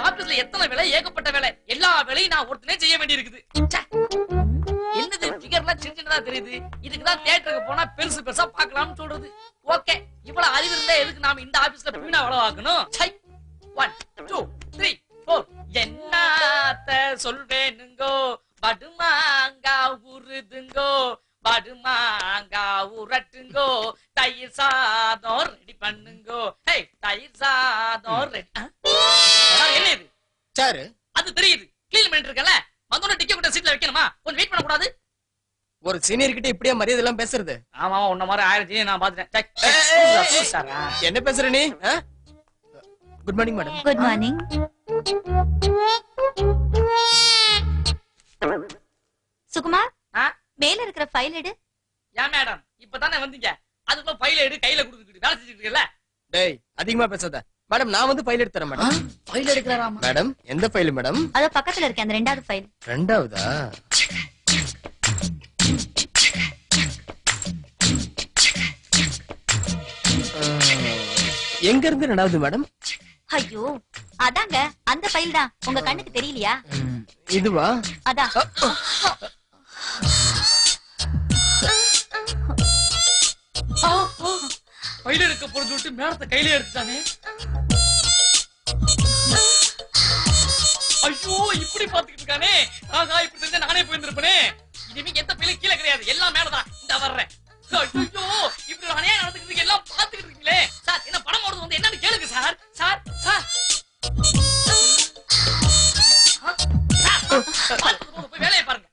ஆபீஸ்ல எத்தனை வேலை, ஏகப்பட்ட வேலை, எல்லா வேலையும் நான் ஒருத்தனே செய்ய வேண்டி இருக்குது. என்னது ஃபிகர்லாம் சின்னதா தெரியுது? இதுக்குதான் தியேட்டருக்கு போனா பெருசு பெருசா பார்க்கலாம்னு சொல்றது. ஓகே, இவ்வளவு அறிவு இருந்தா எதுக்கு நாம இந்த ஆபீஸ்ல பீனா வேலை பார்க்கணும்? 1 2 3 4 என்னத்த சொல்வேனுங்கோ, படுமாங்கா உருதுங்கோ, படுமாங்கா உரட்டுங்கோ, தயிர் சாதம் ரெடி பண்ணுங்கோ. ஹே, தயிர் சாதம் ரெடி. என்ன இது? சாரு, அது தெரியுது. கிளீன் பண்ணிட்டு இருக்கல, மந்தோன டிக்கெட் கூட சீட்ல வைக்கணுமா? கொஞ்சம் வெயிட் பண்ண கூடாது? ஒரு சீனியர் கிட்ட இப்படியே மரியாதை எல்லாம் பேசுறது? ஆமா, உன்ன மாதிரி 1000 சீனியர் நான் பாத்துட்டேன். என்ன பேசுற நீ? Good morning madam. Good morning. Sukumar, மேல இருக்கிற ஃபைல் எடு. ஏன் மேடம், இப்பதானே வந்தீங்க, அதுக்குள்ள ஃபைல் எடு கையில கொடுத்துட்டு வேலை செஞ்சுட்டு இருக்கல? டேய், அதிகமா பேசாத மேடம். நான் வந்து ஃபைல் எடுத்து தரேன் மேடம். ஃபைல் எடுக்கறாராமா? மேடம், எந்த ஃபைல் மேடம்? அத பக்கத்துல இருக்க அந்த ரெண்டாவது ஃபைல். ரெண்டாவதா? எங்க இருந்து ரெண்டாவது மேடம்? ஐயோ, அதாங்க அந்த ஃபைல் தான். உங்க கண்ணுக்கு தெரியலையா? இதுவா? அதான். ஃபைல் எடுக்க போறது விட்டு மேலத்தை கையில எடுத்துட்டானே. ஐயோ, இப்படி பாத்துக்கிட்டு இருக்கானே. ஆகா, இப்படி தெரிஞ்சா நானே போயிருந்திருப்பேனே. இனிமே எந்த ஃபைலும் கீழே கிடையாது, எல்லாம் மேலதான். இந்த வர்றேன். ஐயோ, இப்படி நானே நடந்துக்கிட்டு எல்லாம் பாத்துக்கிட்டு இருக்கீங்களே. சார், என்ன பணம் ஓடுறது வந்து என்னன்னு கேளுங்க சார். சார் சார் போய் வேலையை பாருங்க.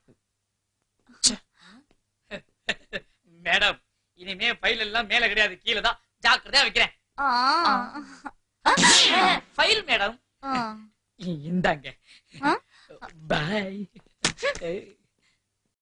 மேடம், இனிமே ஃபைல் எல்லாம் மேல கிடையாது, கீழே தான். ஜாக்கிரதையா வைக்கிறேன். ஃபைல் மேடம், இந்தாங்க. பை.